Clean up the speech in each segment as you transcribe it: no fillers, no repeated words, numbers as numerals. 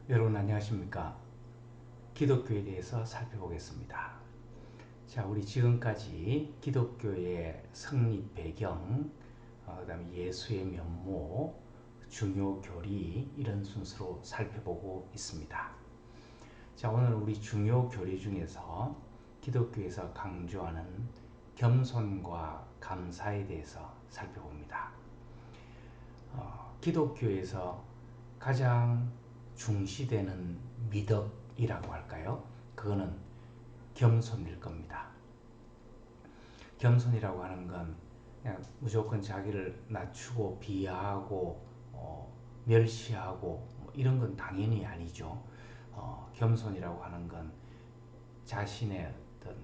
여러분 안녕하십니까? 기독교에 대해서 살펴보겠습니다. 자, 우리 지금까지 기독교의 성립 배경, 그다음에 예수의 면모, 중요 교리 이런 순서로 살펴보고 있습니다. 자, 오늘 우리 중요 교리 중에서 기독교에서 강조하는 겸손과 감사에 대해서 살펴봅니다. 기독교에서 가장 중시되는 미덕이라고 할까요? 그거는 겸손일 겁니다. 겸손이라고 하는 건 그냥 무조건 자기를 낮추고 비하하고 멸시하고 뭐 이런 건 당연히 아니죠. 겸손이라고 하는 건 자신의 어떤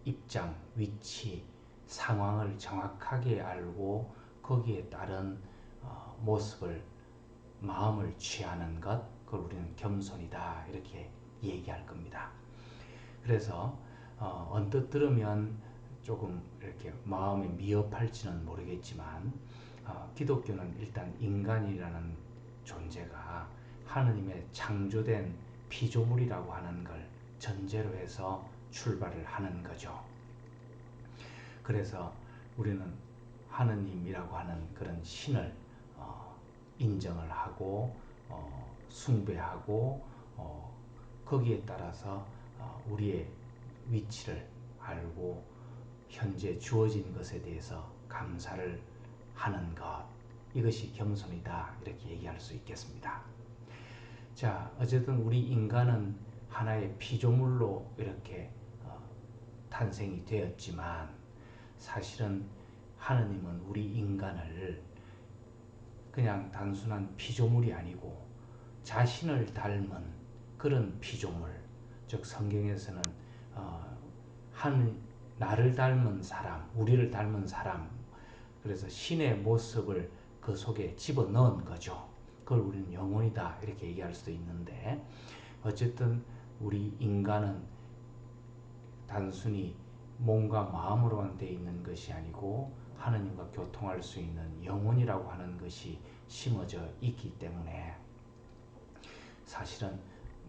입장, 위치, 상황을 정확하게 알고 거기에 따른 모습을 마음을 취하는 것, 그걸 우리는 겸손이다 이렇게 얘기할 겁니다. 그래서 언뜻 들으면 조금 이렇게 마음이 미흡할지는 모르겠지만 기독교는 일단 인간이라는 존재가 하느님의 창조된 피조물이라고 하는 걸 전제로 해서 출발을 하는 거죠. 그래서 우리는 하느님이라고 하는 그런 신을 인정을 하고 숭배하고 거기에 따라서 우리의 위치를 알고 현재 주어진 것에 대해서 감사를 하는 것, 이것이 겸손이다 이렇게 얘기할 수 있겠습니다. 자, 어쨌든 우리 인간은 하나의 피조물로 이렇게 탄생이 되었지만 사실은 하느님은 우리 인간을 그냥 단순한 피조물이 아니고 자신을 닮은 그런 피조물, 즉 성경에서는 한 나를 닮은 사람, 우리를 닮은 사람, 그래서 신의 모습을 그 속에 집어넣은 거죠. 그걸 우리는 영혼이다 이렇게 얘기할 수도 있는데, 어쨌든 우리 인간은 단순히 몸과 마음으로만 되어 있는 것이 아니고 하느님과 교통할 수 있는 영혼이라고 하는 것이 심어져 있기 때문에 사실은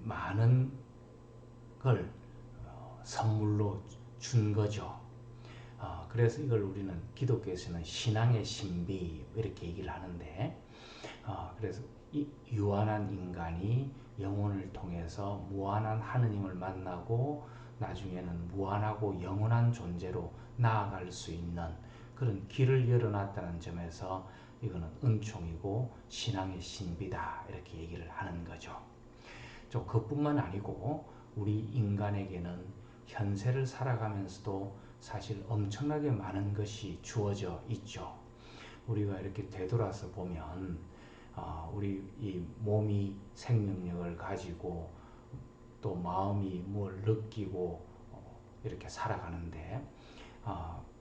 많은 걸 선물로 준 거죠. 그래서 이걸 우리는 기독교에서는 신앙의 신비 이렇게 얘기를 하는데, 그래서 이 유한한 인간이 영혼을 통해서 무한한 하느님을 만나고 나중에는 무한하고 영원한 존재로 나아갈 수 있는 그런 길을 열어놨다는 점에서 이거는 은총이고 신앙의 신비다 이렇게 얘기를 하는 거죠. 그뿐만 아니고 우리 인간에게는 현세를 살아가면서도 사실 엄청나게 많은 것이 주어져 있죠. 우리가 이렇게 되돌아서 보면 우리 이 몸이 생명력을 가지고 또 마음이 뭘 느끼고 이렇게 살아가는데,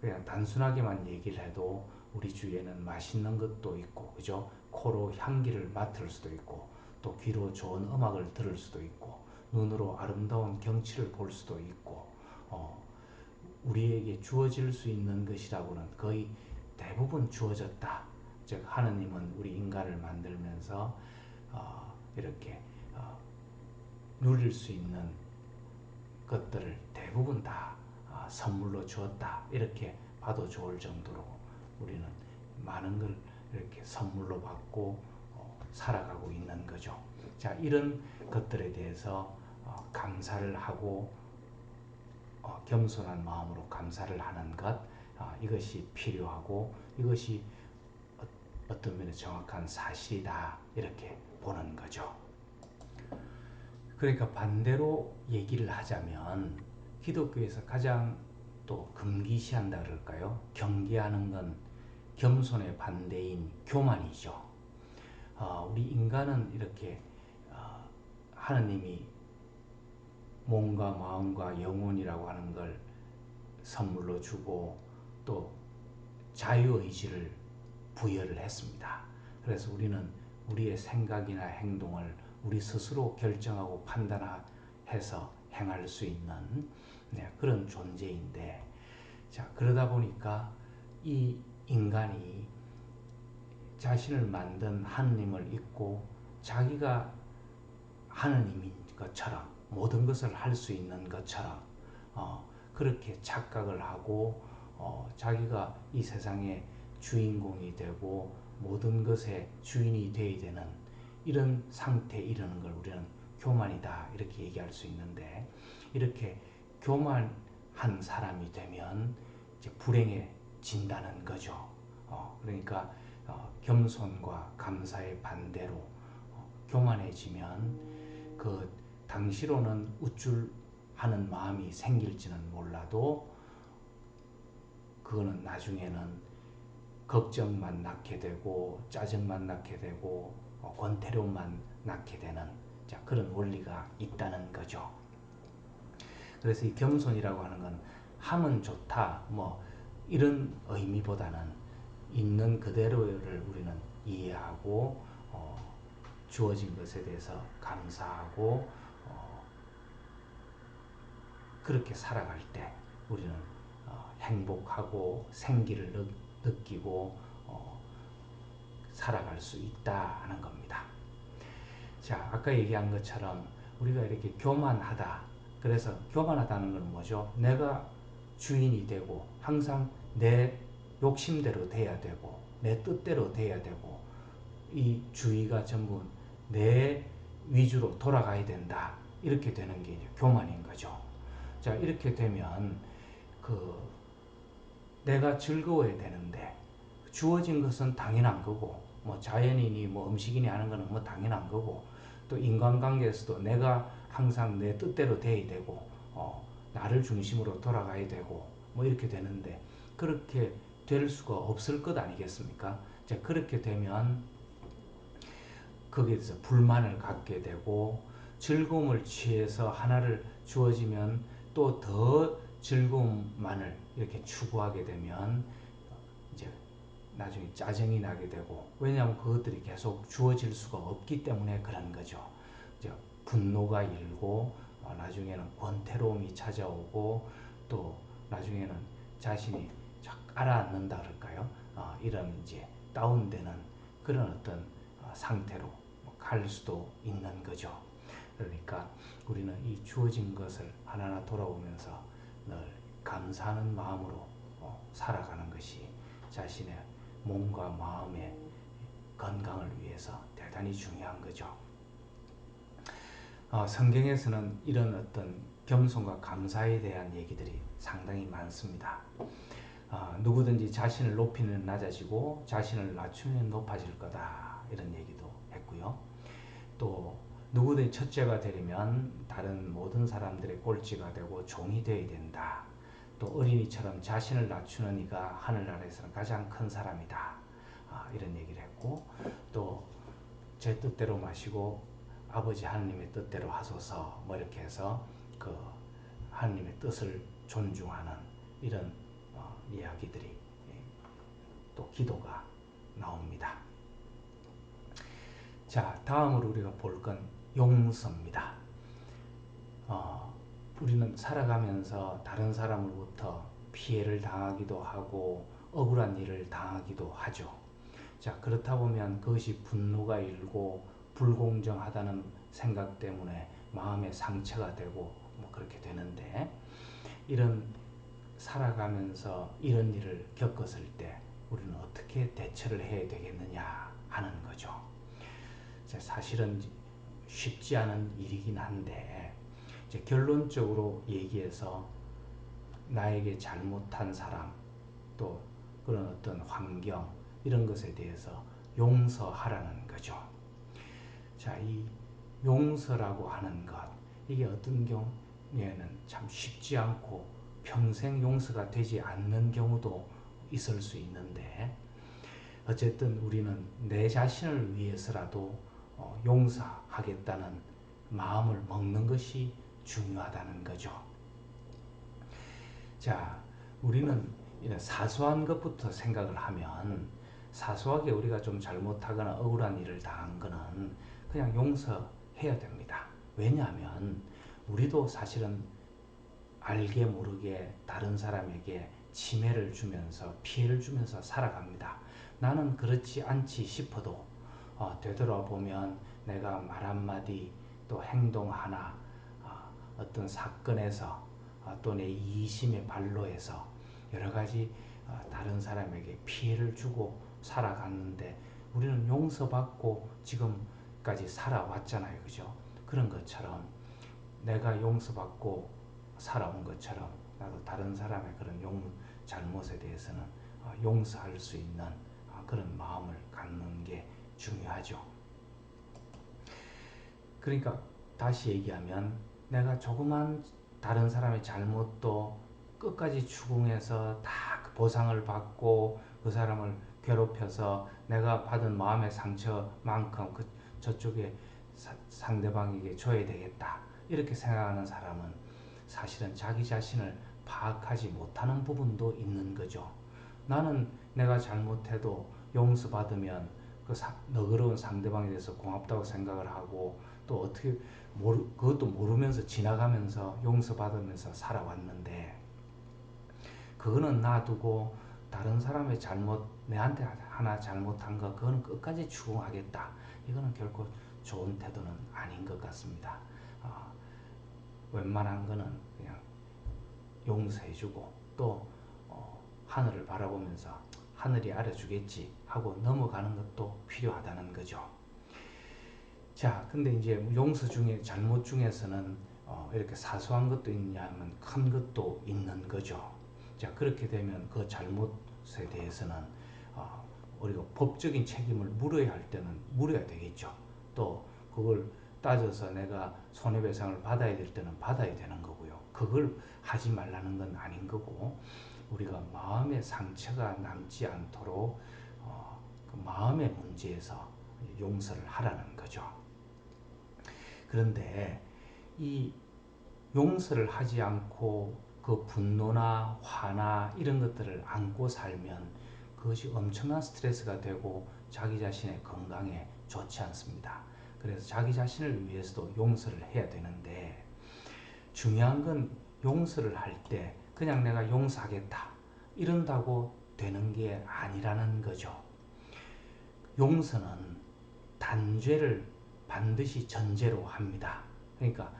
그냥 단순하게만 얘기를 해도 우리 주위에는 맛있는 것도 있고, 그죠? 코로 향기를 맡을 수도 있고, 또 귀로 좋은 음악을 들을 수도 있고, 눈으로 아름다운 경치를 볼 수도 있고, 우리에게 주어질 수 있는 것이라고는 거의 대부분 주어졌다. 즉 하느님은 우리 인간을 만들면서 이렇게 누릴 수 있는 것들을 대부분 다 선물로 주었다 이렇게 봐도 좋을 정도로 우리는 많은 걸 이렇게 선물로 받고 살아가고 있는 거죠. 자, 이런 것들에 대해서 감사를 하고 겸손한 마음으로 감사를 하는 것, 이것이 필요하고 이것이 어떤 면에 정확한 사실이다 이렇게 보는 거죠. 그러니까 반대로 얘기를 하자면 기독교에서 가장 또 금기시한다 그럴까요? 경계하는 건 겸손의 반대인 교만이죠. 우리 인간은 이렇게 하느님이 몸과 마음과 영혼이라고 하는 걸 선물로 주고 또 자유의지를 부여를 했습니다. 그래서 우리는 우리의 생각이나 행동을 우리 스스로 결정하고 판단해서 행할 수 있는 그런 존재인데, 자, 그러다 보니까 이 인간이 자신을 만든 하느님을 잊고 자기가 하느님인 것처럼 모든 것을 할 수 있는 것처럼 그렇게 착각을 하고 자기가 이 세상의 주인공이 되고 모든 것의 주인이 되어야 되는 이런 상태에 이르는 걸 우리는 교만이다 이렇게 얘기할 수 있는데, 이렇게 교만한 사람이 되면 이제 불행해진다는 거죠. 그러니까 겸손과 감사의 반대로 교만해지면 그 당시로는 우쭐하는 마음이 생길지는 몰라도 그거는 나중에는 걱정만 낳게 되고 짜증만 낳게 되고 권태료만 낳게 되는 그런 원리가 있다는 거죠. 그래서 이 겸손이라고 하는 건 하면 좋다 뭐 이런 의미보다는 있는 그대로를 우리는 이해하고 주어진 것에 대해서 감사하고 그렇게 살아갈 때 우리는 행복하고 생기를 느끼고 살아갈 수 있다 하는 겁니다. 자, 아까 얘기한 것처럼 우리가 이렇게 교만하다. 그래서 교만하다는 건 뭐죠? 내가 주인이 되고 항상 내 욕심대로 돼야 되고 내 뜻대로 돼야 되고 이 주의가 전부 내 위주로 돌아가야 된다. 이렇게 되는 게 교만인 거죠. 자, 이렇게 되면 내가 즐거워야 되는데 주어진 것은 당연한 거고 뭐 자연이니 뭐 음식이니 하는 거는 뭐 당연한 거고 또 인간관계에서도 내가 항상 내 뜻대로 돼야 되고 나를 중심으로 돌아가야 되고 뭐 이렇게 되는데 그렇게 될 수가 없을 것 아니겠습니까? 자, 그렇게 되면 거기에 대해서 불만을 갖게 되고 즐거움을 취해서 하나를 주어지면 또 더 즐거움만을 이렇게 추구하게 되면 이제 나중에 짜증이 나게 되고, 왜냐하면 그것들이 계속 주어질 수가 없기 때문에 그런 거죠. 이제 분노가 일고 나중에는 권태로움이 찾아오고 또 나중에는 자신이 가라앉는다 그럴까요? 이런 이제 다운되는 그런 어떤 상태로 갈 수도 있는 거죠. 그러니까 우리는 이 주어진 것을 하나하나 돌아보면서 늘 감사하는 마음으로 살아가는 것이 자신의 몸과 마음의 건강을 위해서 대단히 중요한 거죠. 성경에서는 이런 어떤 겸손과 감사에 대한 얘기들이 상당히 많습니다. 누구든지 자신을 높이면 낮아지고 자신을 낮추면 높아질 거다 이런 얘기도 했고요. 또 누구든지 첫째가 되려면 다른 모든 사람들의 꼴찌가 되고 종이 되어야 된다. 또 어린이처럼 자신을 낮추는 이가 하늘나라에서는 가장 큰 사람이다. 이런 얘기를 했고 또 제 뜻대로 마시고 아버지 하느님의 뜻대로 하소서 뭐 이렇게 해서 그 하느님의 뜻을 존중하는 이런 이야기들이 또 기도가 나옵니다. 자, 다음으로 우리가 볼 건 용서입니다. 우리는 살아가면서 다른 사람으로부터 피해를 당하기도 하고 억울한 일을 당하기도 하죠. 자, 그렇다 보면 그것이 분노가 일고 불공정하다는 생각 때문에 마음에 상처가 되고 뭐 그렇게 되는데, 이런 살아가면서 이런 일을 겪었을 때 우리는 어떻게 대처를 해야 되겠느냐 하는 거죠. 사실은 쉽지 않은 일이긴 한데 이제 결론적으로 얘기해서 나에게 잘못한 사람 또 그런 어떤 환경 이런 것에 대해서 용서하라는 거죠. 자, 이 용서라고 하는 것 이게 어떤 경우에는 참 쉽지 않고 평생 용서가 되지 않는 경우도 있을 수 있는데 어쨌든 우리는 내 자신을 위해서라도 용서하겠다는 마음을 먹는 것이 중요하다는 거죠. 자, 우리는 이런 사소한 것부터 생각을 하면 사소하게 우리가 좀 잘못하거나 억울한 일을 당한 거는 그냥 용서해야 됩니다. 왜냐하면 우리도 사실은 알게 모르게 다른 사람에게 침해를 주면서 피해를 주면서 살아갑니다. 나는 그렇지 않지 싶어도 되돌아보면 내가 말 한마디 또 행동 하나, 어떤 사건에서 또 내 이심의 발로 해서 여러 가지 다른 사람에게 피해를 주고 살아갔는데 우리는 용서받고 지금까지 살아왔잖아요. 그죠? 그런 것처럼 내가 용서받고 살아온 것처럼 나도 다른 사람의 그런 잘못에 대해서는 용서할 수 있는 그런 마음을 갖는 게 중요하죠. 그러니까 다시 얘기하면 내가 조그만 다른 사람의 잘못도 끝까지 추궁해서 다 그 보상을 받고 그 사람을 괴롭혀서 내가 받은 마음의 상처만큼 저쪽에 상대방에게 줘야 되겠다 이렇게 생각하는 사람은 사실은 자기 자신을 파악하지 못하는 부분도 있는 거죠. 나는 내가 잘못해도 용서받으면 그 너그러운 상대방에 대해서 고맙다고 생각을 하고 또 어떻게 그것도 모르면서 지나가면서 용서받으면서 살아왔는데 그거는 놔두고 다른 사람의 잘못 내한테 하나 잘못한 거 그거는 끝까지 추궁하겠다. 이거는 결코 좋은 태도는 아닌 것 같습니다. 웬만한 거는 그냥 용서해주고 또 하늘을 바라보면서 하늘이 알아주겠지 하고 넘어가는 것도 필요하다는 거죠. 자, 근데 이제 용서 중에 잘못 중에서는 이렇게 사소한 것도 있냐면 큰 것도 있는 거죠. 자, 그렇게 되면 그 잘못에 대해서는 우리가 법적인 책임을 물어야 할 때는 물어야 되겠죠. 또 그걸 따져서 내가 손해배상을 받아야 될 때는 받아야 되는 거고요. 그걸 하지 말라는 건 아닌 거고 우리가 마음의 상처가 남지 않도록 그 마음의 문제에서 용서를 하라는 거죠. 그런데 이 용서를 하지 않고 그 분노나 화나 이런 것들을 안고 살면 그것이 엄청난 스트레스가 되고 자기 자신의 건강에 좋지 않습니다. 그래서 자기 자신을 위해서도 용서를 해야 되는데 중요한 건 용서를 할 때 그냥 내가 용서하겠다 이런다고 되는 게 아니라는 거죠. 용서는 단죄를 반드시 전제로 합니다. 그러니까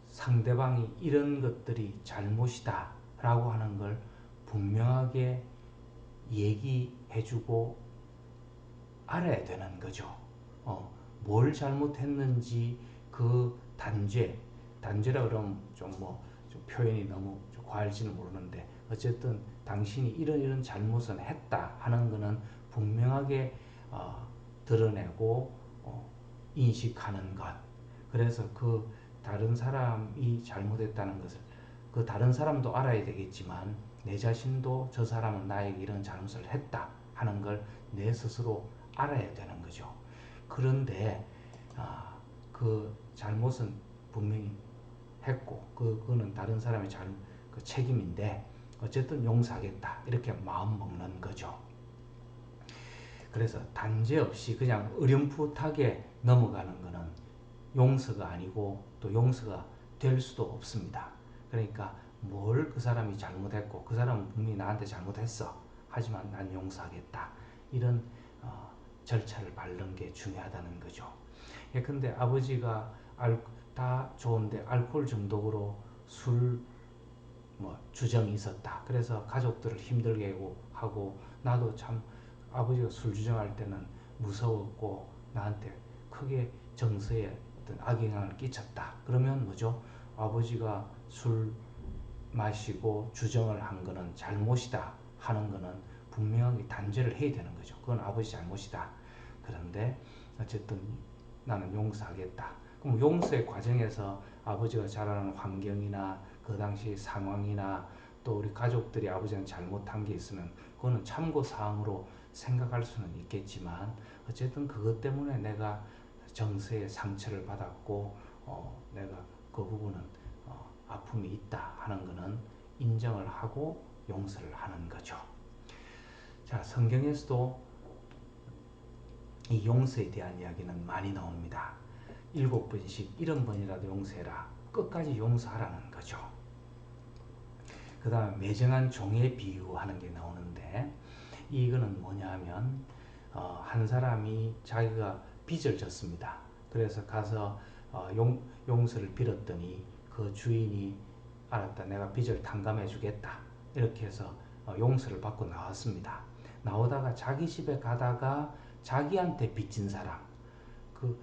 상대방이 이런 것들이 잘못이다 라고 하는 걸 분명하게 얘기해주고 알아야 되는 거죠. 뭘 잘못했는지 그 단죄라 그러면 좀 표현이 너무 좀 과할지는 모르는데 어쨌든 당신이 이런 잘못은 했다 하는 거는 분명하게 드러내고 인식하는 것. 그래서 그 다른 사람이 잘못했다는 것을 그 다른 사람도 알아야 되겠지만 내 자신도 저 사람은 나에게 이런 잘못을 했다 하는 걸 내 스스로 알아야 되는 거죠. 그런데 그 잘못은 분명히 했고 그거는 다른 사람의 그 책임인데 어쨌든 용서하겠다 이렇게 마음 먹는 거죠. 그래서 단죄 없이 그냥 어렴풋하게 넘어가는 것은 용서가 아니고 또 용서가 될 수도 없습니다. 그러니까 뭘 그 사람이 잘못했고 그 사람은 분명히 나한테 잘못했어. 하지만 난 용서하겠다. 이런 절차를 밟는 게 중요하다는 거죠. 예컨대 아버지가 다 좋은데 알코올 중독으로 술 주정이 있었다. 그래서 가족들을 힘들게 하고 나도 참 아버지가 술 주정할 때는 무서웠고 나한테 크게 정서에 어떤 악영향을 끼쳤다. 그러면 뭐죠? 아버지가 술 마시고 주정을 한 거는 잘못이다 하는 거는 분명하게 단죄를 해야 되는 거죠. 그건 아버지 잘못이다. 그런데 어쨌든 나는 용서하겠다. 그럼 용서의 과정에서 아버지가 자라는 환경이나 그 당시 상황이나 또 우리 가족들이 아버지는 잘못한 게 있으면 그거는 참고사항으로 생각할 수는 있겠지만 어쨌든 그것 때문에 내가 정서의 상처를 받았고 내가 그 부분은 아픔이 있다 하는 것은 인정을 하고 용서를 하는 거죠. 자, 성경에서도 이 용서에 대한 이야기는 많이 나옵니다. 7번씩 70번이라도 용서해라. 끝까지 용서하라는 거죠. 그 다음에 매정한 종에 비유하는 게 나오는데 이거는 뭐냐 하면 한 사람이 자기가 빚을 졌습니다. 그래서 가서 용서를 빌었더니 그 주인이 알았다. 내가 빚을 탕감해 주겠다. 이렇게 해서 용서를 받고 나왔습니다. 나오다가 자기 집에 가다가 자기한테 빚진 사람, 그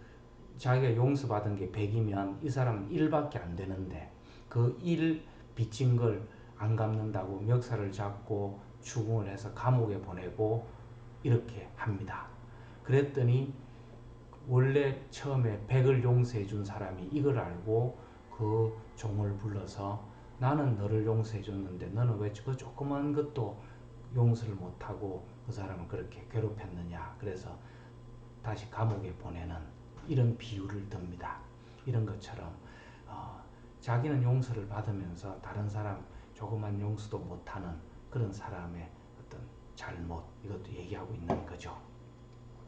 자기가 용서받은 게 100이면 이 사람은 1밖에 안 되는데 그 1 빚진 걸 안 갚는다고 멱살을 잡고 추궁을 해서 감옥에 보내고 이렇게 합니다. 그랬더니 원래 처음에 100을 용서해 준 사람이 이걸 알고 그 종을 불러서 나는 너를 용서해 줬는데 너는 왜 그 조그만 것도 용서를 못하고 그 사람을 그렇게 괴롭혔느냐. 그래서 다시 감옥에 보내는 이런 비유를 듭니다. 이런 것처럼 자기는 용서를 받으면서 다른 사람 조그만 용서도 못하는 그런 사람의 어떤 잘못, 이것도 얘기하고 있는 거죠.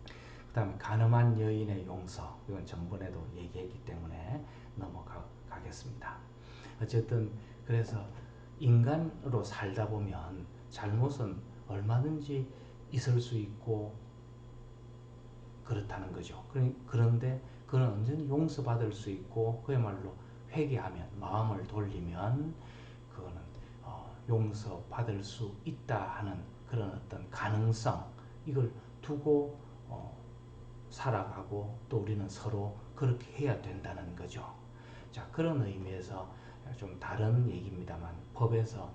그 다음에 간음한 여인의 용서, 이건 전번에도 얘기했기 때문에 넘어가겠습니다. 어쨌든 그래서 인간으로 살다 보면 잘못은 얼마든지 있을 수 있고 그렇다는 거죠. 그런데 그건 언제는 용서받을 수 있고 그야말로 회개하면, 마음을 돌리면 그거는 용서받을 수 있다 하는 그런 어떤 가능성, 이걸 두고 살아가고 또 우리는 서로 그렇게 해야 된다는 거죠. 자, 그런 의미에서 좀 다른 얘기입니다만 법에서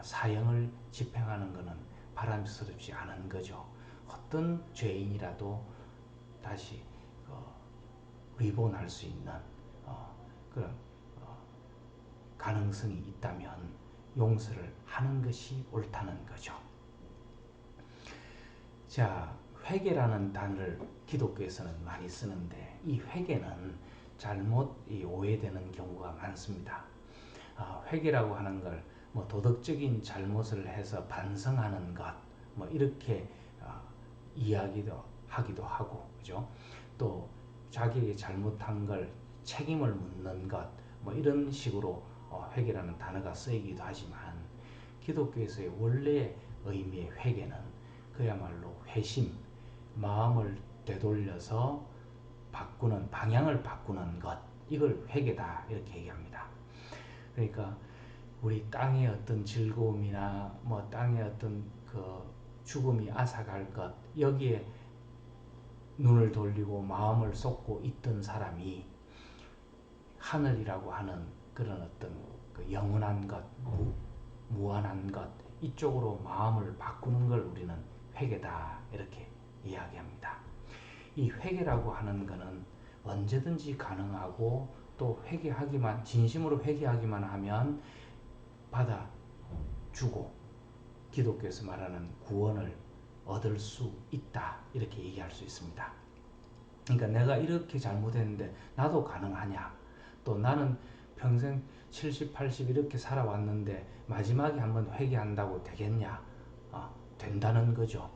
사형을 집행하는 것은 바람스럽지 않은 거죠. 어떤 죄인이라도 다시 리본할 수 있는 그런 가능성이 있다면 용서를 하는 것이 옳다는 거죠. 자, 회개라는 단어를 기독교에서는 많이 쓰는데 이 회개는 잘못 오해되는 경우가 많습니다. 회개라고 하는 걸 뭐 도덕적인 잘못을 해서 반성하는 것, 뭐 이렇게 이야기도 하기도 하고, 그죠? 또 자기에게 잘못한 걸 책임을 묻는 것, 뭐 이런 식으로 회개라는 단어가 쓰이기도 하지만 기독교에서의 원래 의미의 회개는 그야말로 회심, 마음을 되돌려서 바꾸는, 방향을 바꾸는 것, 이걸 회개다 이렇게 얘기합니다. 그러니까 우리 땅의 어떤 즐거움이나 뭐 땅의 어떤 그 죽음이 앗아갈 것, 여기에 눈을 돌리고 마음을 쏟고 있던 사람이 하늘이라고 하는 그런 어떤 그 영원한 것, 무한한 것, 이쪽으로 마음을 바꾸는 걸 우리는 회개다 이렇게 이야기합니다. 이 회개라고 하는 것은 언제든지 가능하고 또 회개하기만, 진심으로 회개하기만 하면 받아주고 기독교에서 말하는 구원을 얻을 수 있다 이렇게 얘기할 수 있습니다. 그러니까 내가 이렇게 잘못했는데 나도 가능하냐, 또 나는 평생 70, 80 이렇게 살아왔는데 마지막에 한번 회개한다고 되겠냐? 된다는 거죠.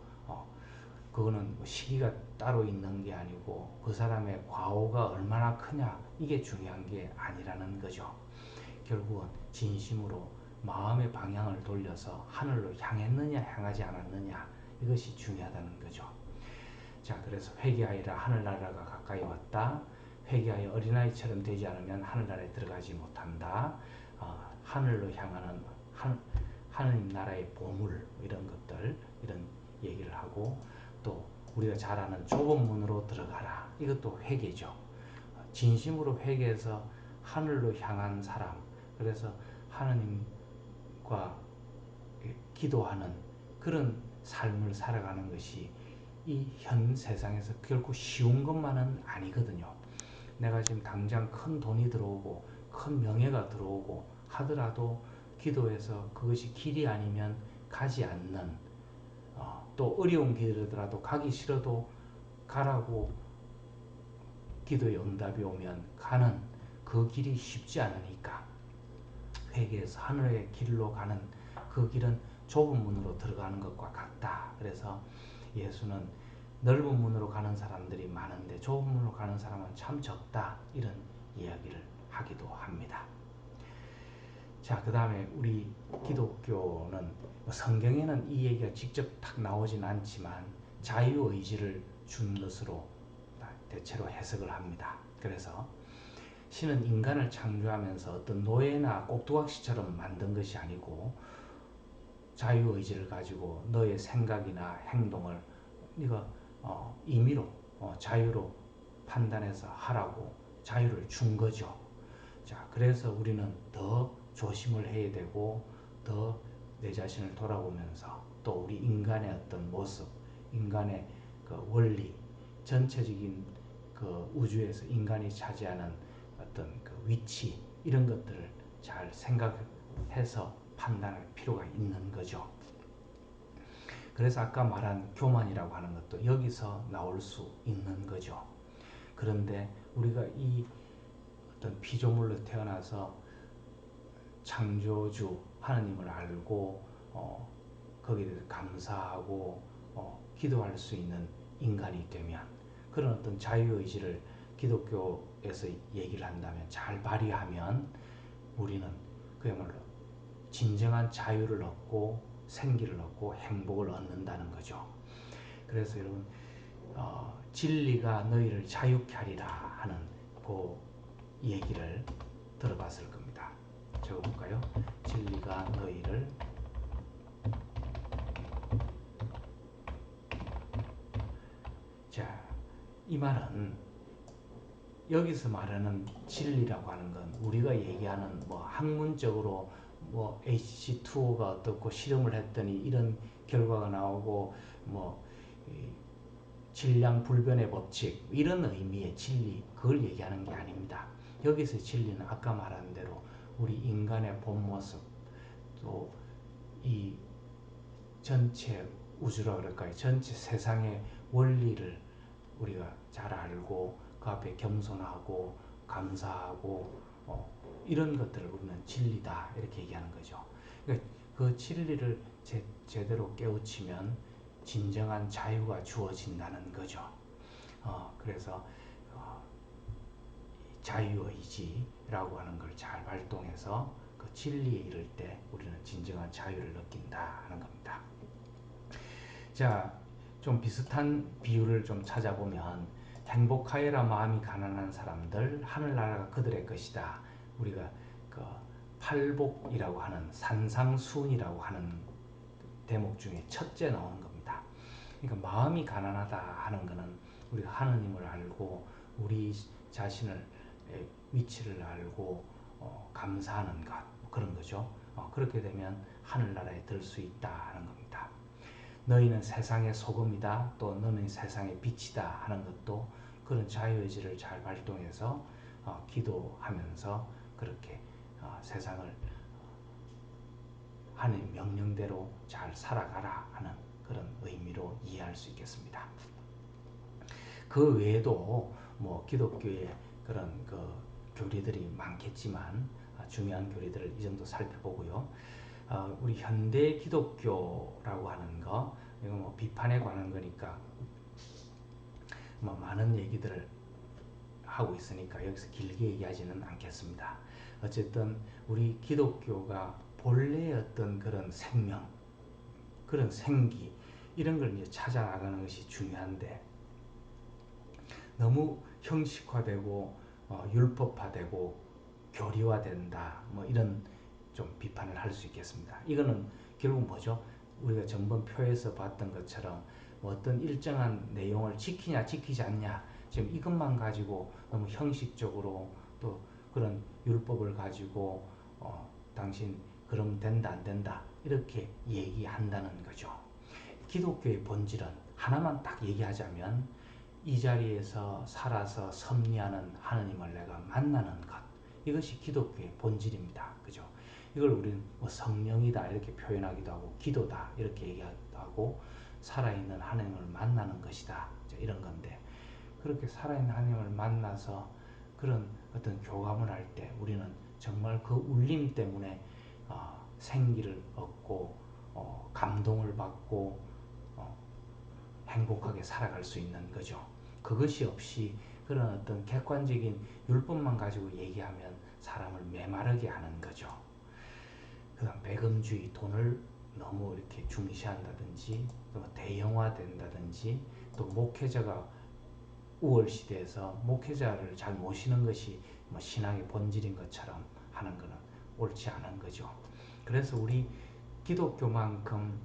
그거는 시기가 따로 있는 게 아니고 그 사람의 과오가 얼마나 크냐, 이게 중요한 게 아니라는 거죠. 결국은 진심으로 마음의 방향을 돌려서 하늘로 향했느냐 향하지 않았느냐, 이것이 중요하다는 거죠. 자, 그래서 회개하여라 하늘나라가 가까이 왔다. 회개하여 어린아이처럼 되지 않으면 하늘나라에 들어가지 못한다. 하늘로 향하는 하느님 나라의 보물, 이런 것들, 이런 얘기를 하고, 또 우리가 잘 아는 좁은 문으로 들어가라. 이것도 회개죠. 진심으로 회개해서 하늘로 향한 사람, 그래서 하느님과 기도하는 그런 삶을 살아가는 것이 이 현 세상에서 결코 쉬운 것만은 아니거든요. 내가 지금 당장 큰 돈이 들어오고 큰 명예가 들어오고 하더라도 기도해서 그것이 길이 아니면 가지 않는, 또 어려운 길이라도 가기 싫어도 가라고 기도의 응답이 오면 가는 그 길이 쉽지 않으니까 회개해서 하늘의 길로 가는 그 길은 좁은 문으로 들어가는 것과 같다. 그래서 예수는 넓은 문으로 가는 사람들이 많은데 좁은 문으로 가는 사람은 참 적다, 이런 이야기를 하기도 합니다. 자, 그 다음에 우리 기독교는 성경에는 이 얘기가 직접 딱 나오진 않지만 자유의지를 준 것으로 대체로 해석을 합니다. 그래서 신은 인간을 창조하면서 어떤 노예나 꼭두각시처럼 만든 것이 아니고 자유의지를 가지고 너의 생각이나 행동을 네가 임의로 자유로 판단해서 하라고 자유를 준 거죠. 자, 그래서 우리는 더 조심을 해야 되고 더 내 자신을 돌아보면서 또 우리 인간의 어떤 모습, 인간의 그 원리, 전체적인 그 우주에서 인간이 차지하는 어떤 그 위치 이런 것들을 잘 생각해서 판단할 필요가 있는 거죠. 그래서 아까 말한 교만이라고 하는 것도 여기서 나올 수 있는 거죠. 그런데 우리가 이 어떤 피조물로 태어나서 창조주 하나님을 알고 거기에 대해서 감사하고 기도할 수 있는 인간이 되면 그런 어떤 자유의지를 기독교에서 얘기를 한다면 잘 발휘하면 우리는 그야말로 진정한 자유를 얻고 생기를 얻고 행복을 얻는다는 거죠. 그래서 여러분 진리가 너희를 자유케 하리라 하는 그 얘기를 들어봤을 겁니다. 적어볼까요? 진리가 너희를 자, 이 말은 여기서 말하는 진리라고 하는 건 우리가 얘기하는 뭐 학문적으로 뭐 HC2O가 어떻고 실험을 했더니 이런 결과가 나오고 뭐 질량 불변의 법칙 이런 의미의 진리 그걸 얘기하는 게 아닙니다. 여기서 진리는 아까 말한 대로 우리 인간의 본 모습 또 이 전체 우주라 그럴까요? 전체 세상의 원리를 우리가 잘 알고 그 앞에 겸손하고 감사하고 이런 것들을 우리는 진리다 이렇게 얘기하는 거죠. 그러니까 그 진리를 제대로 깨우치면 진정한 자유가 주어진다는 거죠. 그래서 자유의지라고 하는 걸 잘 발동해서 그 진리에 이를 때 우리는 진정한 자유를 느낀다 하는 겁니다. 자, 좀 비슷한 비유를 좀 찾아보면 행복하여라 마음이 가난한 사람들 하늘나라가 그들의 것이다. 우리가 그 팔복이라고 하는 산상수훈이라고 하는 대목 중에 첫째 나오는 겁니다. 그러니까 마음이 가난하다 하는 것은 우리가 하느님을 알고 우리 자신을 위치를 알고 감사하는 것 그런 거죠. 그렇게 되면 하늘나라에 들 수 있다 하는 겁니다. 너희는 세상의 소금이다 또 너는 세상의 빛이다 하는 것도 그런 자유의지를 잘 발동해서 기도하면서 그렇게 세상을 하나님 명령대로 잘 살아가라 하는 그런 의미로 이해할 수 있겠습니다. 그 외에도 뭐 기독교의 그런 그 교리들이 많겠지만 중요한 교리들을 이 정도 살펴보고요. 우리 현대 기독교라고 하는 거 이거 뭐 비판에 관한 거니까 뭐 많은 얘기들을 하고 있으니까 여기서 길게 얘기하지는 않겠습니다. 어쨌든 우리 기독교가 본래의 어떤 그런 생명, 그런 생기 이런 걸 이제 찾아 나가는 것이 중요한데 너무 형식화되고 율법화되고 교리화된다 뭐 이런 좀 비판을 할 수 있겠습니다. 이거는 결국 뭐죠? 우리가 전번 표에서 봤던 것처럼 뭐 어떤 일정한 내용을 지키냐 지키지 않냐 지금 이것만 가지고 너무 형식적으로 또 그런 율법을 가지고 당신 그럼 된다 안 된다 이렇게 얘기한다는 거죠. 기독교의 본질은 하나만 딱 얘기하자면 이 자리에서 살아서 섭리하는 하느님을 내가 만나는 것 이것이 기독교의 본질입니다. 그죠? 이걸 우리는 뭐 성령이다 이렇게 표현하기도 하고 기도다 이렇게 얘기하기도 하고 살아있는 하나님을 만나는 것이다 이런 건데 그렇게 살아있는 하나님을 만나서 그런 어떤 교감을 할 때 우리는 정말 그 울림 때문에 생기를 얻고 감동을 받고 행복하게 살아갈 수 있는 거죠. 그것이 없이 그런 어떤 객관적인 율법만 가지고 얘기하면 사람을 메마르게 하는 거죠. 그다음 배금주의 돈을 너무 이렇게 중시한다든지 또 대형화된다든지 또 목회자가 우월 시대에서 목회자를 잘 모시는 것이 뭐 신앙의 본질인 것처럼 하는 것은 옳지 않은 거죠. 그래서 우리 기독교만큼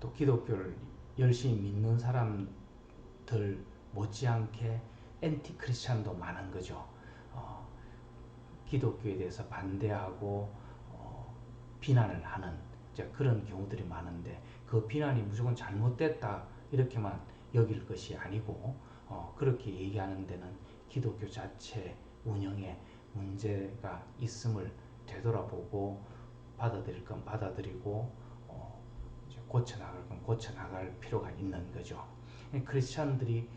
또 기독교를 열심히 믿는 사람들 못지않게 엔티 크리스찬도 많은 거죠. 기독교에 대해서 반대하고 비난을 하는 그런 경우들이 많은데 그 비난이 무조건 잘못됐다 이렇게만 여길 것이 아니고 그렇게 얘기하는 데는 기독교 자체 운영에 문제가 있음을 되돌아보고 받아들일 건 받아들이고 이제 고쳐나갈 건 고쳐나갈 필요가 있는 거죠. 크리스찬들이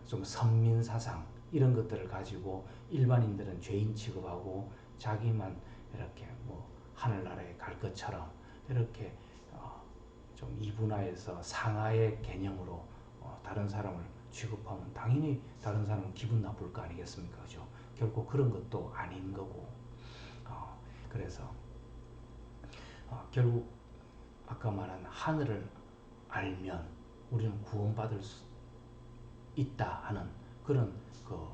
좀 선민사상 이런 것들을 가지고 일반인들은 죄인 취급하고 자기만 이렇게 뭐 하늘나라에 갈 것처럼 이렇게 좀 이분화해서 상하의 개념으로 다른 사람을 취급하면 당연히 다른 사람은 기분 나쁠 거 아니겠습니까? 그죠? 결국 그런 것도 아닌 거고 그래서 결국 아까 말한 하늘을 알면 우리는 구원받을 수 있다 하는 그런 그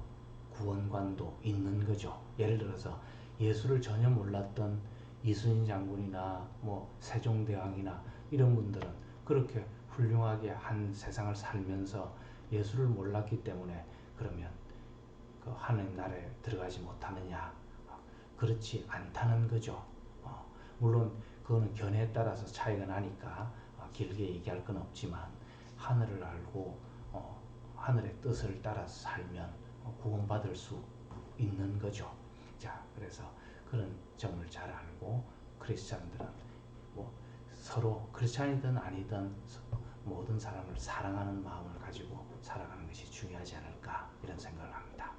구원관도 있는 거죠. 예를 들어서 예수를 전혀 몰랐던 이순신 장군이나 뭐 세종대왕이나 이런 분들은 그렇게 훌륭하게 한 세상을 살면서 예수를 몰랐기 때문에 그러면 그 하나님 나라에 들어가지 못하느냐? 그렇지 않다는 거죠. 물론 그거는 견해에 따라서 차이가 나니까 길게 얘기할 건 없지만 하늘을 알고 하늘의 뜻을 따라서 살면 구원받을 수 있는 거죠. 자, 그래서 그런 점을 잘 알고 크리스찬들은 뭐 서로 크리스찬이든 아니든 모든 사람을 사랑하는 마음을 가지고 살아가는 것이 중요하지 않을까 이런 생각을 합니다.